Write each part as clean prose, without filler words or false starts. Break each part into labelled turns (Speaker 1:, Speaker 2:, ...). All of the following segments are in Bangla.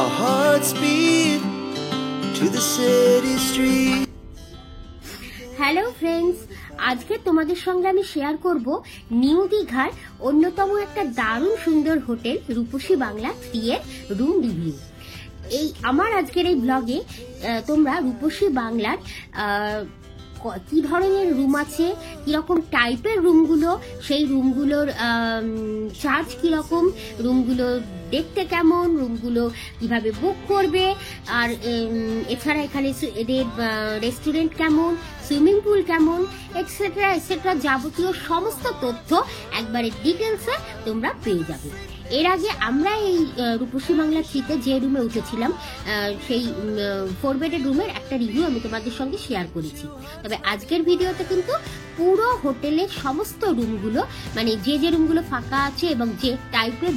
Speaker 1: Our hearts beat to the city street.
Speaker 2: Hello friends, আজকে তোমাদের সঙ্গে আমি শেয়ার করব নিউ দীঘার অন্যতম একটা দারুণ সুন্দর হোটেল রূপসী বাংলা 3 এর রুম রিভিউ। এই আমার আজকের এই ব্লগে তোমরা রূপসী বাংলার কি ধরনের রুম আছে, কিরকম টাইপের রুমগুলো, সেই রুমগুলোর চার্জ কিরকম, রুমগুলো দেখতে কেমন, রুমগুলো কিভাবে বুক করবে, আর এছাড়া এখানে এদের রেস্টুরেন্ট কেমন, সুইমিং পুল কেমন, এটসেট্রা এটসেট্রা যাবতীয় সমস্ত তথ্য একবারে ডিটেলসে তোমরা পেয়ে যাবে। এর আগে আমরা এই রূপসী বাংলা 3-তে যে রুমে উঠেছিলাম সেই 4 বেডের রুমের একটা রিভিউ আমি তোমাদের সঙ্গে শেয়ার করেছি। তবে আজকের ভিডিওতে কিন্তু পুরো হোটেলের সমস্ত রুমগুলো, মানে যে রুমগুলো ফাঁকা আছে এবং যে টাইপের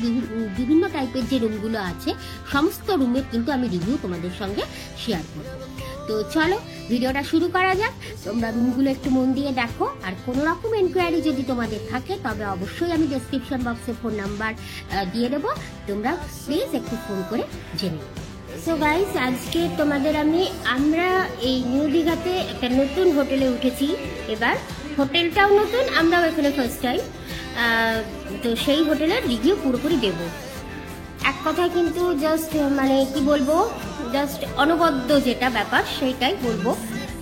Speaker 2: বিভিন্ন টাইপের যে রুমগুলো আছে সমস্ত রুমের কিন্তু আমি রিভিউ তোমাদের সঙ্গে শেয়ার করব। তো চলো ভিডিওটা শুরু করা যাক। তোমরা রুমগুলো একটু মন দিয়ে দেখো, আর কোনো রকম এনকোয়ারি যদি তোমাদের থাকে তবে অবশ্যই আমি ডেসক্রিপশন বক্সে ফোন নাম্বার দিয়ে দেবো, তোমরা প্লিজ একটু ফোন করে জেনে নেবে। সো গাইস, আজকে তোমাদের আমরা এই নিউ দীঘাতে একটা নতুন হোটেলে উঠেছি। এবার হোটেলটাও নতুন, আমরাও এখানে ফার্স্ট টাইম, তো সেই হোটেলের রিভিউ পুরোপুরি দেবো। এক কথায় কিন্তু জাস্ট মানে কি বলবো, জাস্ট অনবদ্য যেটা ব্যাপার সেইটাই বলবো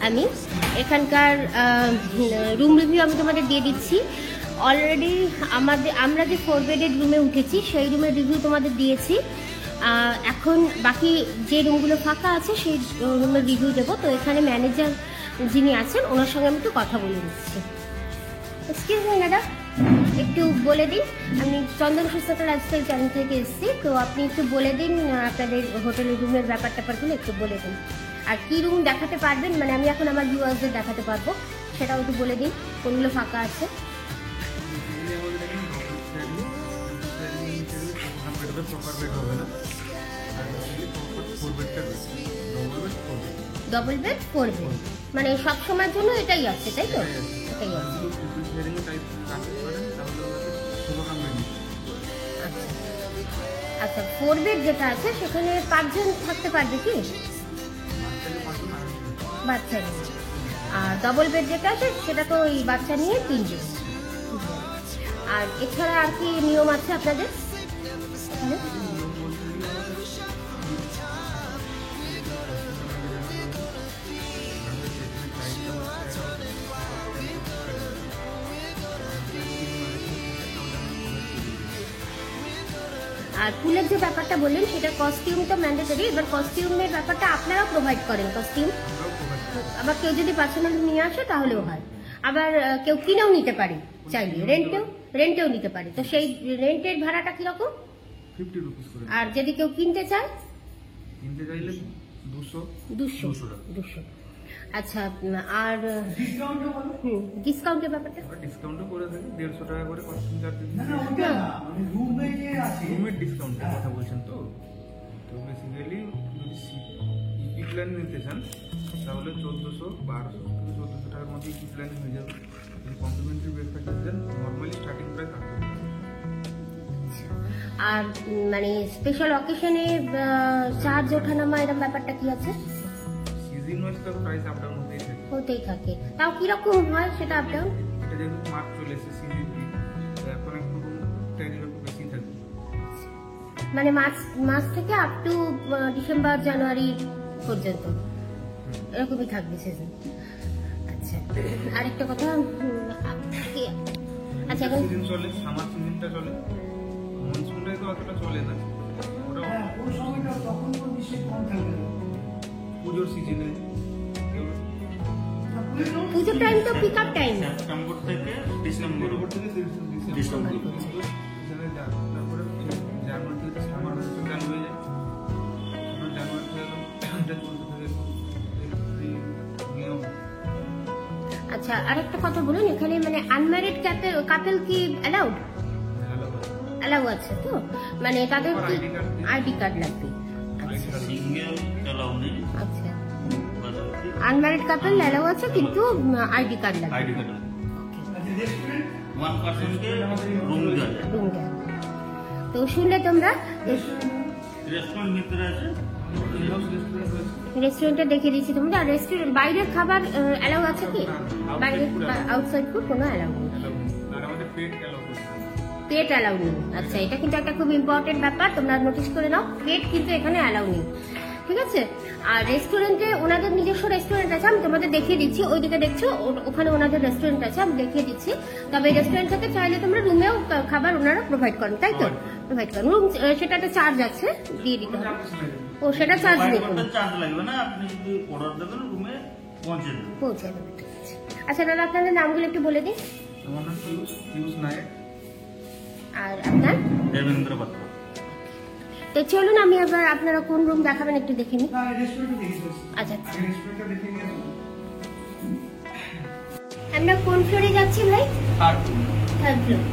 Speaker 2: আমি। এখানকার রুম রিভিউ আমি তোমাদের দিয়ে দিচ্ছি। অলরেডি আমরা যে 4 বেডের রুমে উঠেছি সেই রুমের রিভিউ তোমাদের দিয়েছি। এখন বাকি যে রুমগুলো ফাঁকা আছে সেই রুমের রিভিউ দেবো। তো এখানে ম্যানেজার যিনি আছেন ওনার সঙ্গে আমি একটু কথা বলে নিচ্ছি। এক্সকিউজ মি দাদা, একটু বলে দিন, আমি চন্দন সুস্থতা লাইফস্টাইল চ্যানেল থেকে এসেছি, তো আপনি একটু বলে দিন আপনাদের হোটেলের রুমের ব্যাপারগুলো একটু বলে দিন, আর কি রুম দেখাতে পারবেন, মানে আমি এখন আমার ভিউয়ার্সদের দেখাতে পারবো সেটাও একটু বলে দিন, কোনগুলো ফাঁকা আছে। ডবল বেড 4 বেড, মানে সব সময়ের জন্য এটাই আছে, তাই তো? এটাই আছে। আচ্ছা, 4 বেড যেটা আছে সেখানে 5 জন থাকতে পারবে কি? বাচ্চা নিয়ে। আর ডবল বেড যেটা আছে সেটা তো ওই বাচ্চা নিয়ে 3 জন। আর এছাড়া আর কি নিয়ম আছে আপনাদের? আর পুলের যে ব্যাপারটা বললেন সেটা কস্টিউম তো ম্যান্ডেটরি, এবার কস্টিউমের ব্যাপারটা আপনারা প্রোভাইড করেন কস্টিউম? আবার কেউ যদি পার্সোনালি নিয়ে আসে তাহলেও হয়, আবার কেউ কিনেও নিতে পারে, চাইলে রেন্টেও নিতে পারে। তো সেই রেন্টের ভাড়াটা কিরকম?
Speaker 3: 50 রুপিস করে।
Speaker 2: আর যদি কেউ কিনতে চায়?
Speaker 3: কিনতে চাইলে 200।
Speaker 2: আচ্ছা, আর ডিসকাউন্টের ব্যাপারটা?
Speaker 3: ডিসকাউন্টও করে থাকি, 150 টাকা করে কস্টিং চার্জ দিই। রুমের ডিসকাউন্টের কথা বলছেন তো? তো বেসিক্যালি যদি ইপি প্ল্যান নিতে চান তাহলে 1400, 1200 থেকে 1400 টাকার মধ্যে ইপি প্ল্যান হয়ে যাবে। যদি কমপ্লিমেন্টারি ব্রেকফাস্ট নিতে চান নর্মালি স্টার্টিং প্রাইস 800 টাকা।
Speaker 2: আর মানে স্পেশাল অকেশনে চার্জ ওঠানামা এরকম ব্যাপারটা কি আছে?
Speaker 3: সিজন ওয়াইজ তো প্রাইস আপ ডাউন
Speaker 2: হতেই থাকে, তাও কিরকম হয় সেটা আপ ডাউন?
Speaker 3: এটা যেহেতু মার্চ চলে এসেছে সিজন, এখন একটু ট্রেনিং একটু বেশি থাকে,
Speaker 2: মানে মার্চ থেকে আপ টু ডিসেম্বর জানুয়ারি পর্যন্ত এরকমই থাকবে সিজন। আচ্ছা, আরেকটা কথা, আচ্ছা
Speaker 3: সিজন চলে, সামার সিজনটা চলে, মনসুনটাই তো অতটা চলে না, ওটা ওই সময়টা তখন তো বেশি কম থাকে, পুজোর সিজনে।
Speaker 2: পুজোর টাইম তো পিক আপ টাইম,
Speaker 3: সেপ্টেম্বর থেকে ডিসেম্বর, তারপরে জানুয়ারি থেকে সামার চালু হয়ে যায়, জানুয়ারি থেকে এটা চলতে থাকে নিয়ম।
Speaker 2: আচ্ছা, আরেকটা কথা বলুন, এখানে মানে আনম্যারিড কাপল কি অ্যালাউড? অ্যালাউ আছে তো, মানে তাদের কি আইডি কার্ড লাগবে? আচ্ছা, আনম্যারিড কাপল অ্যালাউ আছে কিন্তু আইডি কার্ড লাগবে। রুম দেওয়া। তো শুনলে তোমরা,
Speaker 4: রেস্টুরেন্ট ভিতরে আছে।
Speaker 2: রেস্টুরেন্টটা দেখিয়ে দিচ্ছি তোমাদের। আর রেস্টুরেন্ট বাইরের খাবার অ্যালাউ আছে কি? বাইরে আউটসাইড ফুড কোনো অ্যালাউ নেই,
Speaker 3: আর আমাদের পেট অ্যালাউ করছে।
Speaker 2: পেট অ্যালাউ নেই। আচ্ছা, এটা কিন্তু একটা খুব ইম্পর্টেন্ট ব্যাপার, তোমরা নোটিস করে নাও, পেট কিন্তু এখানে অ্যালাউ নেই, ঠিক আছে? আর রেস্টুরেন্টে ওনাদের নিজস্ব রেস্টুরেন্ট আছে, আমি তোমাদের দেখিয়ে দিচ্ছি। ওইদিকে দেখছো, ওখানে ওনাদের রেস্টুরেন্ট আছে, আমি দেখিয়ে দিচ্ছি। তবে রেস্টুরেন্ট থেকে চাইলে তোমরা রুমেও খাবার ওনারা প্রোভাইড করেন, তাই তো? প্রোভাইড করেন। রুম সেটা একটা চার্জ আছে, দিয়ে দিতে হবে। ও, সেটা চার্জ নেই,
Speaker 4: চার্জ লাগবে না, আপনি যদি অর্ডার দেবেন রুমে পৌঁছে দেবেন।
Speaker 2: পৌঁছে দেবে। আচ্ছা দাদা, আপনাদের নামগুলো একটু বলে দিন।
Speaker 3: আমার নাম পিয়ুষ নায়ক।
Speaker 2: আর আপনার?
Speaker 4: দেবেন্দ্র পাত্র।
Speaker 2: তো চলুন, আমি এবার আপনারা কোন রুম দেখাবেন একটু দেখে নিই। আচ্ছা, আমরা কোন ফ্লোরে যাচ্ছি ভাই? Third floor.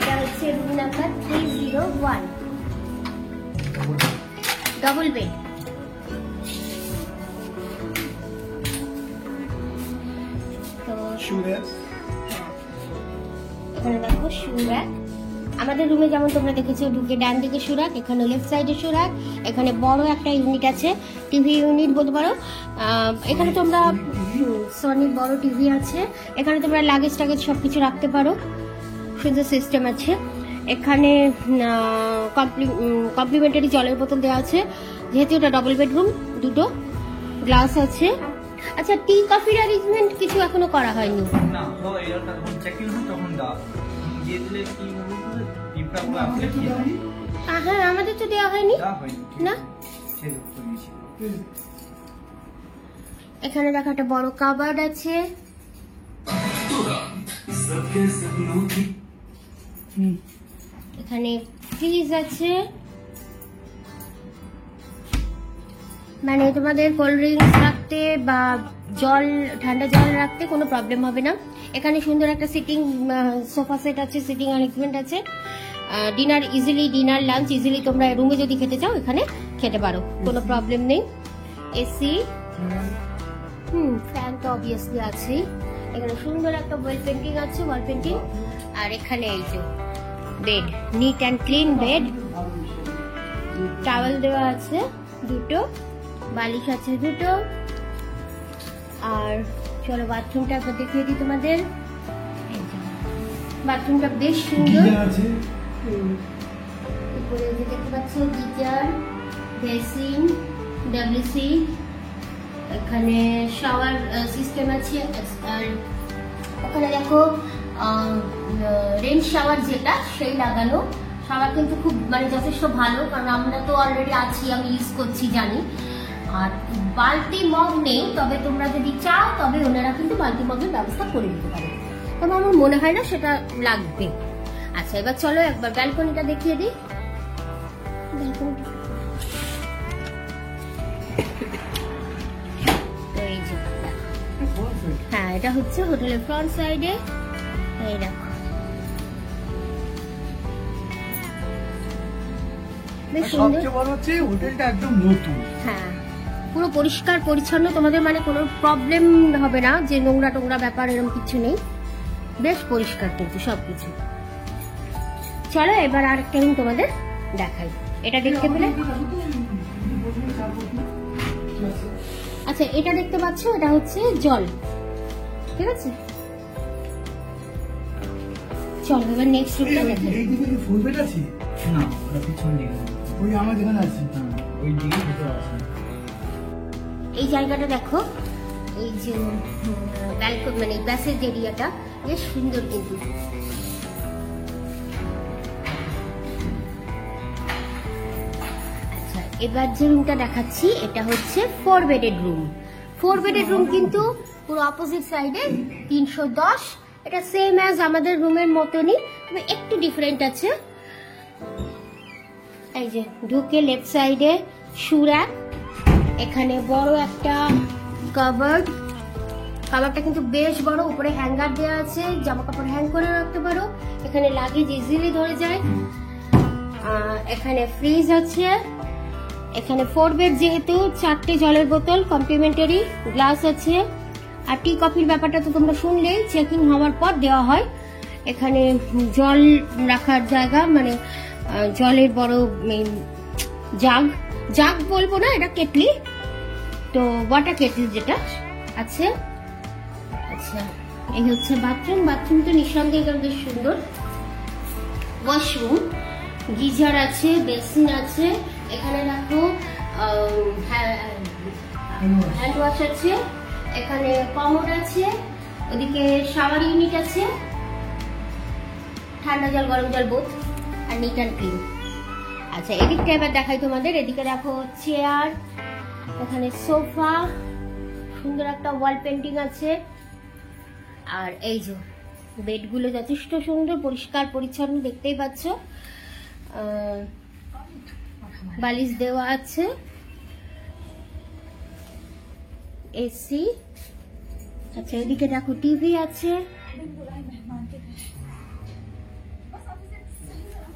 Speaker 2: এটা হচ্ছে রুম নাম্বার 301, ডবল বেড। তো এখানে দেখো শুরাক। আমাদের রুমে যেমন তোমরা দেখেছো, ঢুকে ডান দিকে শুরাক, এখানে লেফট সাইডে শুরাক। এখানে বড় একটা ইউনিট আছে, টিভি ইউনিট বলতে পারো। এখানে তোমরা সনি বড় টিভি আছে, এখানে তোমরা লাগেজ টাগেজ সবকিছু রাখতে পারো, সুন্দর সিস্টেম আছে। এখানে কমপ্লিমেন্টারি জলের বোতল দেওয়া আছে, যেহেতু এটা ডবল বেডরুম, দুটো গ্লাস আছে। আচ্ছা, টি কফির অ্যারেঞ্জমেন্ট কিছু এখনো করা হয়নি
Speaker 5: না, তো এটা যখন চেক ইন হয় তখন দাও দিয়ে দিলে কি হবে, টিপটা পুরো আপডেট হয়ে যাবে।
Speaker 2: হ্যাঁ, আমাদের তো দেওয়া হয়নি না। এখানে দেখো একটা বড় কাবার্ড আছে। এখানে ফ্রিজ আছে, মানে তোমাদের কোল্ড ড্রিঙ্কস রাখতে বা জল, ঠান্ডা জল রাখতে কোনো প্রবলেম হবে না। এখানে সুন্দর একটা সিটিং সোফা সেট আছে, সিটিং অ্যারেঞ্জমেন্ট আছে। ডিনার লাঞ্চ ইজিলি তোমরা রুমে যদি খেতে চাও এখানে খেতে পারো, কোনো প্রবলেম নেই। এসি, ফ্যান তো অবভিয়াসলি আছে। এখানে সুন্দর একটা ওয়াল পেন্টিং আছে, ওয়াল পেন্টিং। আর এখানে এই যে bed, NEET and clean bed, towel দেওয়া আছে দুটো, বালিশ আছে দুটো। আর চলো বাথরুমটা একবার দেখিয়ে দিই তোমাদের। বাথরুমটা বেশ সুন্দর, উপরে যে দেখতে পাচ্ছ গিজার, বেসিন, ডাব্লিউসি, এখানে শাওয়ার সিস্টেম আছে। আর ওখানে দেখো রেন শাওয়ার যেটা সেই লাগানো। শাওয়ার কিন্তু খুব মানে যথেষ্ট ভালো, কারণ আমরা তো অলরেডি আছি, আমি ইউজ করছি জানি। আর বালতি মগ নেই, তবে তোমরা যদি চাও তবে ওনারা কিন্তু বালতি মগের ব্যবস্থা করে দিতে পারে, তবে আমার মনে হয় না সেটা লাগবে। আচ্ছা, এবার চলো একবার ব্যালকনিটা দেখিয়ে দিই। হ্যাঁ, এটা হচ্ছে হোটেলের ফ্রন্ট সাইডে। এই দেখো, বেশ সুন্দর।
Speaker 5: সবচেয়ে বড় হচ্ছে হোটেলটা একদম নতুন।
Speaker 2: হ্যাঁ, পুরো পরিষ্কার পরিচ্ছন্ন, তোমাদের মানে কোনো প্রবলেম হবে না যে নোংরা টোংরা ব্যাপার এরকম কিছু নেই, বেশ পরিষ্কার কিন্তু সবকিছু। চলো এবার আরেকটা রুম তোমাদের দেখাই। এটা দেখতে পেলে, আচ্ছা এটা দেখতে পাচ্ছ, এটা হচ্ছে জল, ঠিক আছে? চলো এবার নেক্সট রুমটা দেখি।
Speaker 5: এই দিকে কি ফুল বেড আছে? না, ওটা পিছন দিকে। ওই আমার যেখানে আছে, ওই দিকে ভিতরে আছে।
Speaker 2: এই জায়গাটা দেখো, এই যে ব্যালকনি মানে প্যাসেজ এরিয়াটা বেশ সুন্দর কিন্তু। আচ্ছা, এবার যে রুমটা দেখাচ্ছি এটা হচ্ছে 4 বেডেড রুম। 4 বেডেড রুম কিন্তু পুরো অপোজিট সাইডে 310। এটা সেম অ্যাজ আমাদের রুমের মতনই, তবে একটু ডিফারেন্ট আছে। এই যে ঢুকে লেফট সাইডে শু র্যাক, এখানে বড় একটা কাভার্ড, কাভারটা কিন্তু বেশ বড়, উপরে হ্যাঙ্গার দেওয়া আছে, জামা কাপড় হ্যাং করে রাখতে পারো, এখানে লাগেজ ইজিলি ধরে যায়। এখানে ফ্রিজ আছে, এখানে 4 বেড যেহেতু 4টে জলের বোতল কমপ্লিমেন্টারি, গ্লাস আছে। আর টি কফির ব্যাপারটা তো তোমরা শুনলেই, চেকিং হওয়ার পর দেওয়া হয়। এখানে জল রাখার জায়গা, মানে জলের বড় জাগ, জাগ বলবো না, এটা কেটলি, তো ওয়াটার কেটলি যেটা আছে। আচ্ছা, এই হচ্ছে বাথরুম। বাথরুম তো নিঃসন্দেহে বেশ সুন্দর। ওয়াশরুম, গিজার আছে, বেসিন আছে, এখানে রাখো হ্যান্ড ওয়াশ আছে, এখানে কমোড আছে, ওদিকে শাওয়ার ইউনিট আছে, ঠান্ডা জল গরম জল বোথ, আর নিট অ্যান্ড ক্লিন। আচ্ছা, এদিকটা এবার দেখাই তোমাদের। এদিকে রাখো চেয়ার, এখানে সোফা, সুন্দর একটা ওয়াল পেন্টিং আছে। আর এই যে বেডগুলো যথেষ্ট সুন্দর, পরিষ্কার পরিচ্ছন্ন, দেখতেই পাচ্ছ। বালিশ দেওয়া আছে, এসি। আচ্ছা, এদিকে দেখো টিভি আছে,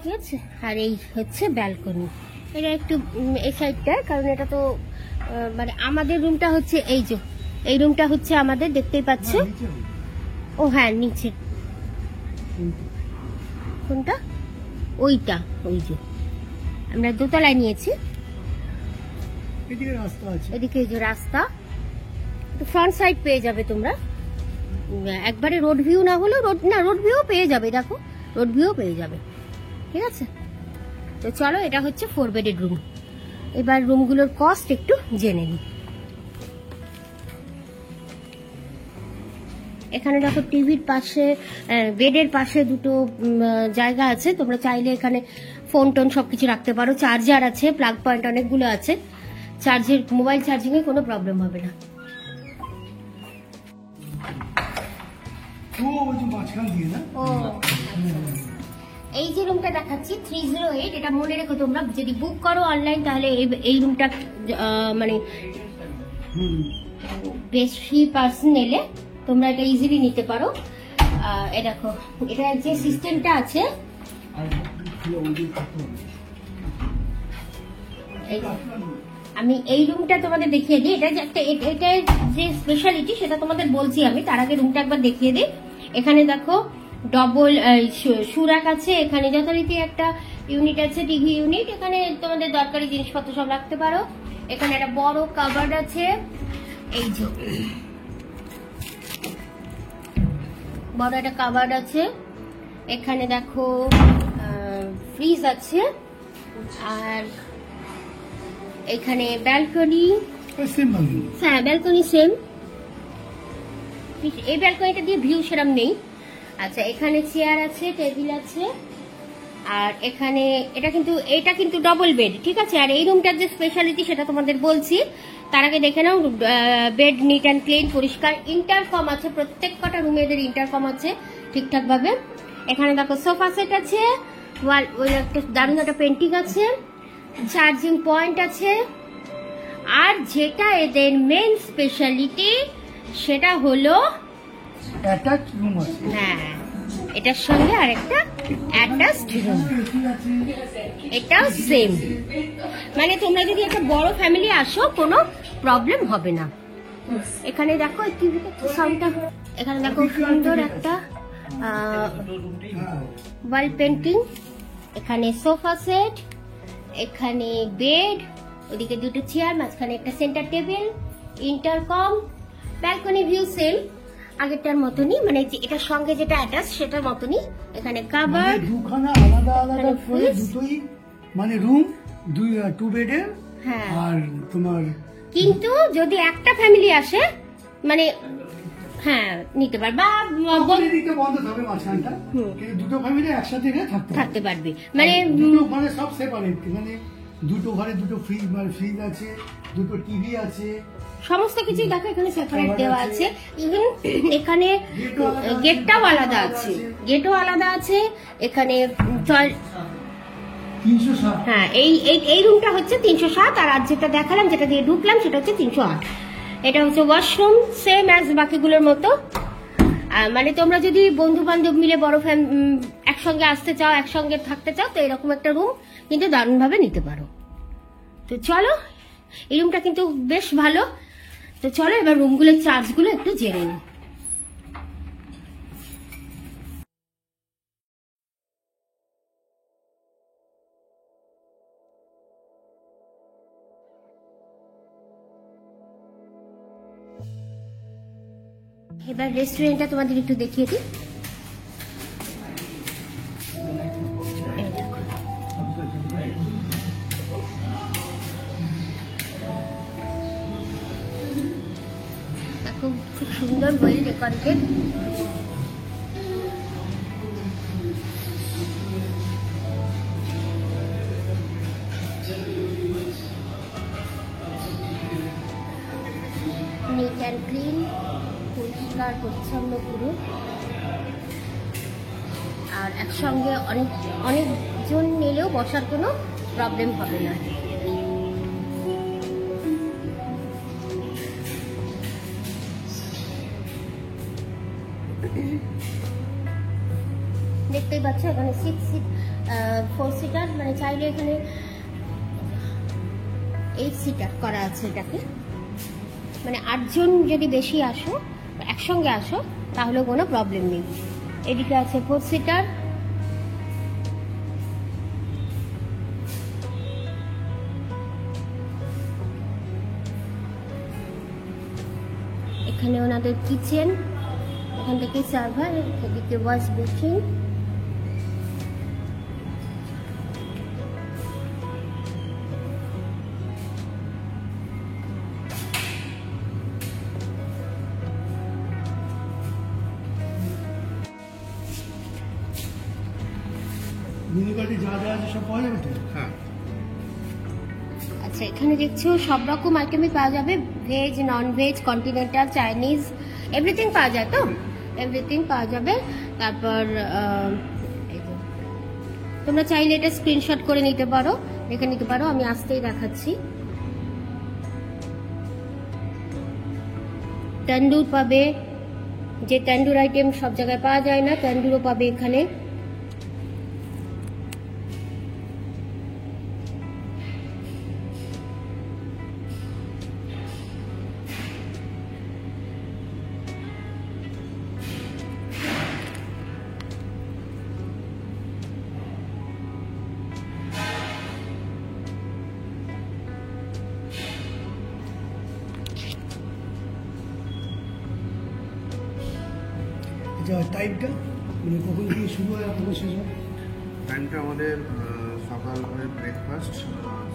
Speaker 2: ঠিক আছে। আর এই হচ্ছে ব্যালকনি, এটা একটু এই সাইডটা, কারণ এটা তো মানে আমাদের রুমটা হচ্ছে এই যে, এই রুমটা হচ্ছে আমাদের, দেখতেই পাচ্ছ। ও হ্যাঁ, নিচে কোনটা? ওইটা, ওই যে আমরা দোতলায় নিয়েছি। এদিকে এই যে রাস্তা, ফ্রন্ট সাইড পেয়ে যাবে তোমরা, একবারে রোড ভিউ না হলেও রোড ভিউ পেয়ে যাবে, দেখো রোড ভিউ পেয়ে যাবে, ঠিক আছে। তো চলো, এটা হচ্ছে 4 বেডের রুম। এবার রুমগুলোর কস্ট একটু জেনে নিই। এখানে দেখো টিভির পাশে, বেডের পাশে দুটো জায়গা আছে, তোমরা চাইলে এখানে ফোন টোন সবকিছু রাখতে পারো। চার্জার আছে, প্লাগ পয়েন্ট অনেকগুলো আছে, চার্জের মোবাইল চার্জিং এ কোনো প্রবলেম হবে না। ও এই যে রুমটা দেখাচ্ছি 308, এটা মনে রেখো তোমরা, যদি বুক করো অনলাইন তাহলে এই রুমটা মানে বেশি পার্সন এলে তোমরা এটা ইজিলি নিতে পারো। এই দেখো, এটা যে সিস্টেমটা আছে, আমি এই রুমটা তোমাদের দেখিয়ে দিই। এটা এটার যে স্পেশালিটি সেটা তোমাদের বলছি আমি, তার আগে রুমটা একবার দেখিয়ে দিই। এখানে দেখো ডবল সুরাক আছে, এখানে যথারীতি একটা ইউনিট আছে, টিভি ইউনিট, এখানে তোমাদের দরকারি জিনিসপত্র সব রাখতে পারো। এখানে একটা বড় কাভার্ড আছে, এই যে বড় একটা কাভার্ড আছে। এখানে দেখো ফ্রিজ আছে, আর এখানে ব্যালকনি, হ্যাঁ ব্যালকনি সেম। এই ব্যালকনিটা দিয়ে ভিউ সেরকম নেই। আচ্ছা, এখানে চেয়ার আছে, টেবিল আছে, আর এখানে এটা কিন্তু ডবল বেড, ঠিক আছে। আর এই রুমটার যে স্পেশালিটি সেটা তোমাদের বলছি, তার আগে দেখে নাও। বেড নিট অ্যান্ড ক্লিন, পরিষ্কার। ইন্টারকম আছে, প্রত্যেক কটা রুমে এদের ইন্টারকম আছে ঠিকঠাক ভাবে। এখানে দেখো সোফা সেট আছে, ওই একটা দারুণ একটা পেন্টিং আছে, চার্জিং পয়েন্ট আছে। আর যেটা এদের মেন স্পেশালিটি সেটা হলো
Speaker 6: অ্যাটাচ রুম আছে।
Speaker 2: হ্যাঁ, এটার সঙ্গে আরেকটা অ্যাটাচড রুম, এটাও সেম। মানে তোমরা যদি একটা বড় ফ্যামিলি আসো কোনো প্রবলেম হবে না। এখানে দেখো সাউন্ডটা, এখানে দেখো সুন্দর একটা ওয়াল পেন্টিং, এখানে সোফা সেট, এখানে বেড, ওদিকে দুটো চেয়ার, মাঝখানে একটা centre table, intercom, balcony view same আগেরটার মতনই, মানে এটার সঙ্গে যেটা অ্যাটাচ সেটার মতনই। এখানে কাভার্ড,
Speaker 6: দুখানা আলাদা আলাদা করে দুটোই, মানে রুম 2 বেডের।
Speaker 2: হ্যাঁ,
Speaker 6: আর তোমার
Speaker 2: কিন্তু যদি একটা ফ্যামিলি আসে মানে হ্যাঁ নিতে পারবে,
Speaker 6: বন্ধ থাকবে মাঝখানটা, কিন্তু দুটো ফ্যামিলি একসাথে
Speaker 2: থাকতে পারবে। মানে
Speaker 6: মানে সব সেপারেট, মানে দুটো ঘরে দুটো ফ্রিজ আছে, দুটো টিভি আছে,
Speaker 2: সমস্ত কিছু দেখো এখানে সেপারেট দেওয়া আছে। ইভেন এখানে গেটটাও আলাদা আছে, এখানে
Speaker 6: 307।
Speaker 2: হ্যাঁ, এই রুমটা হচ্ছে 307, আর আজ যেটা দেখালাম, যেটা দিয়ে ঢুকলাম, সেটা হচ্ছে 308। এটা হচ্ছে ওয়াশরুম, সেম অ্যাজ বাকিগুলোর মতো। মানে তোমরা যদি বন্ধু বান্ধব মিলে বড় একসঙ্গে আসতে চাও, একসঙ্গে থাকতে চাও, তো এরকম একটা রুম কিন্তু দারুণভাবে নিতে পারো। তো চলো, এই রুমটা কিন্তু বেশ ভালো। তো চলো এবার রুমগুলোর চার্জগুলো একটু জেনে নিই। এবার রেস্টুরেন্টটা তোমাদের একটু দেখিয়ে দিই। এই দেখো। দেখো, খুব সুন্দর well decorated. NEET and clean, পরিষ্কার পরিচ্ছন্ন পুরো। আর একসঙ্গে অনেকজন নিলেও বসার কোনো প্রবলেম হবে না। দেখতেই পাচ্ছ এখানে 4 সিটার, মানে চাইলে এখানে 8 সিটার করা আছে এটাকে। মানে 8 জন যদি বেশি আসো, একসঙ্গে আসো, তাহলে কোনো প্রবলেম নেই। এদিকে আছে 4 সিটার। এখানে ওনাদের কিচেন, এখান থেকে সার্ভার, এদিকে ওয়াশ বেসিন।
Speaker 6: মেনু কার্ডে যা যা আছে সব পাওয়া যাবে তো?
Speaker 3: হ্যাঁ,
Speaker 2: আচ্ছা, এখানে দেখছো সব রকম আইটেমই পাওয়া যাবে, veg, non veg, continental, Chinese, everything পাওয়া যায়। তো এভরিথিং পাওয়া যাবে। তারপর এই যে, তোমরা চাইলে এটা স্ক্রিনশট করে নিতে পারো, দেখে নিতে পারো। আমি আসতেই দেখাচ্ছি। তন্দুর পাবে, যে তন্দুর আইটেম সব জায়গায় পাওয়া যায় না, তন্দুরও পাবে এখানে।
Speaker 6: আচ্ছা, টাইমটা মানে কখন থেকে শুরু হয় আর কখন শেষ হয়?
Speaker 3: টাইমটা আমাদের সকাল ব্রেকফাস্ট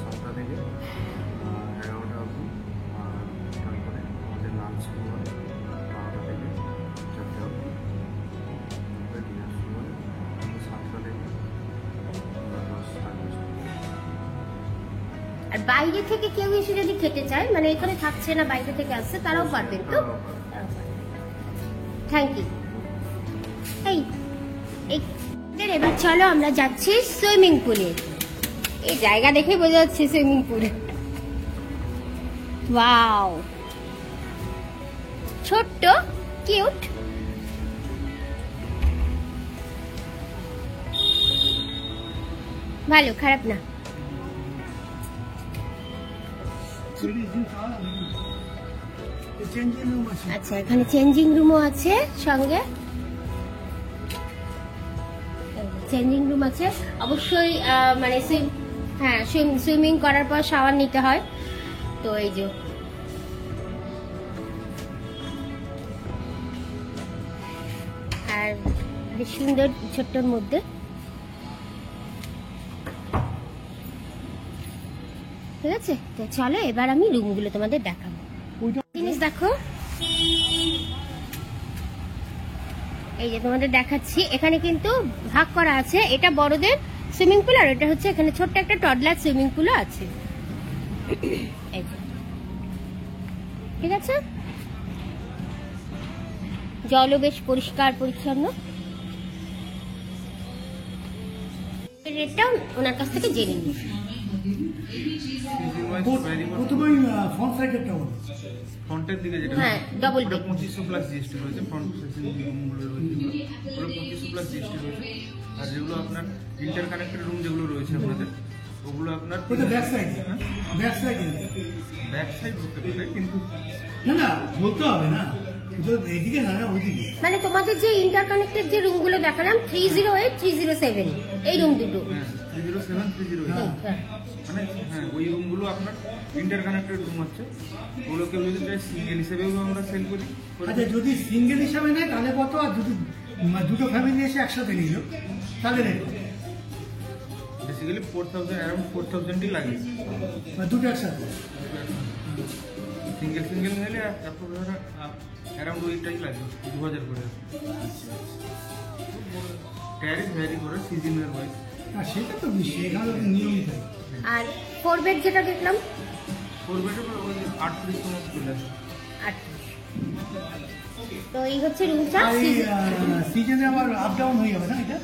Speaker 3: 7টা থেকে 11টা অবধি, আর তারপরে আমাদের লাঞ্চ শুরু হয় 12টা থেকে 4টা অবধি, তারপরে ডিনার শুরু হয় 7টা থেকে 10 সাড়ে 10টা।
Speaker 2: আর বাইরে থেকে কেউ এসে যদি খেতে চায়, মানে এখানে থাকছে না, বাইরে থেকে আসছে, তারাও পারবেন তো? Thank you. এবার চলো আমরা যাচ্ছি সুইমিং পুলে। এই জায়গা দেখে বোঝা যাচ্ছে সুইমিং পুল। ওয়াও, ছোট্ট, কিউট। ভালো, খারাপ না।
Speaker 6: চেঞ্জিং রুম আছে।
Speaker 2: আচ্ছা, এখানে চেঞ্জিং রুমও আছে সঙ্গে। চেঞ্জিং রুম আছে অবশ্যই। মানে সুইমিং করার পর শাওয়ার নিতে হয়। তো এই যে আর বেশ সুন্দর ছোট্টর মধ্যে। ঠিক আছে, তো চলো এবার আমি রুমগুলো তোমাদের দেখাবো। জিনিস দেখো, এই যে তোমাদের দেখাচ্ছি, এখানে কিন্তু ভাগ করা আছে। এটা বড়দের সুইমিং পুল, আর এটা হচ্ছে এখানে ছোট্ট একটা টডলার সুইমিং পুলও আছে। এই যে, ঠিক আছে, জলও বেশ পরিষ্কার পরিচ্ছন্ন। রেটটা ওনার কাছ থেকে জেনে নিই।
Speaker 3: সিজন ওয়াইজ ভ্যারি করে।
Speaker 6: প্রথমে ফ্রন্ট সাইডেরটা বলো।
Speaker 3: ফ্রন্টের দিকে যেটা
Speaker 2: হ্যাঁ, double
Speaker 3: ওটা
Speaker 2: deck।
Speaker 3: 2500 প্লাস জিএসটি রয়েছে। ফ্রন্ট ফেসিং যে রুমগুলো রয়েছে ওগুলো 2500 প্লাস জিএসটি রয়েছে। আর যেগুলো আপনার ইন্টারকানেক্টেড রুম যেগুলো রয়েছে আপনাদের ওগুলো আপনার
Speaker 6: ওটা back side, back side.
Speaker 3: Back side হতে পারে, কিন্তু
Speaker 6: না না বলতে হবে না, ওটা এইদিকে না না ওইদিকে।
Speaker 2: মানে তোমাদের যে ইন্টারকানেক্টেড যে রুমগুলো দেখালাম 308, 307 এই রুম দুটো।
Speaker 3: হ্যাঁ 307, 308
Speaker 2: হ্যাঁ।
Speaker 3: মানে হ্যাঁ ওই রুমগুলো আপনার ইন্টারকানেক্টেড রুম হচ্ছে। ওগুলোকে যদি চাই সিঙ্গেল হিসেবেও আমরা সেল করি।
Speaker 6: আচ্ছা যদি সিঙ্গেল হিসাবে নেয় তাহলে কত, আর যদি দুটো ফ্যামিলি এসে একসাথে নিল তাহলে রেট কত?
Speaker 3: বেসিক্যালি 4000, অ্যারাউন্ড 4000ই লাগে।
Speaker 6: দুটো একসাথে
Speaker 3: সিঙ্গেল নিলে অ্যারাউন্ড ওইটাই লাগে 2000 করে। ট্যারিফ ভ্যারি করে সিজনের ওয়াইজ।
Speaker 6: আর সেটা তো নিশ্চয়ই এখানে তো নিয়মিত হয়।
Speaker 2: আর 4 বেড যেটা দেখলাম
Speaker 3: 4 বেডে 38 মতো চলে আসে।
Speaker 2: 38। তো এই হচ্ছে রুম চার্জ।
Speaker 6: আর এই সিজনে আবার আপ ডাউন হয়ে যাবে না এটা?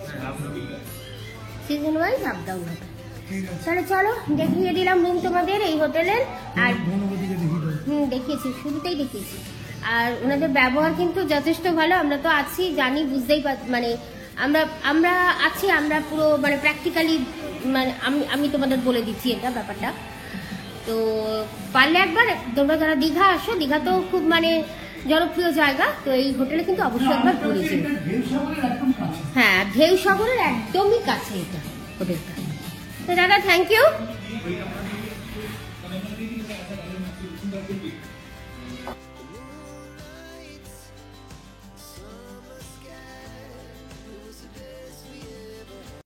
Speaker 3: হ্যাঁ আপনার
Speaker 2: সিজন ওয়াইজ আপ ডাউন হবে।
Speaker 6: ঠিক আছে,
Speaker 2: তাহলে চলো দেখিয়ে দিলাম রুম তোমাদের এই হোটেলের। আর
Speaker 6: বনবতীকে দেখি তো।
Speaker 2: দেখিয়েছি, শুরুতেই দেখিয়েছি। আর ওনাদের ব্যবহার কিন্তু যথেষ্ট ভালো। আমরা তো আছি জানি, বুঝতেই মানে আমরা আছি, আমরা পুরো মানে প্র্যাকটিক্যালি মানে আমি তোমাদের বলে দিচ্ছি এটা ব্যাপারটা। তো পারলে একবার তোমরা যারা দীঘা আসো, দীঘা তো খুব মানে জনপ্রিয় জায়গা, তো এই হোটেলে কিন্তু অবশ্যই একবার ঘুরে যেও।
Speaker 6: এটা ঢেউ সাগরের একদম কাছে।
Speaker 2: হ্যাঁ, ঢেউ সাগরের একদমই কাছে এটা হোটেলটা। তো দাদা থ্যাংক ইউ।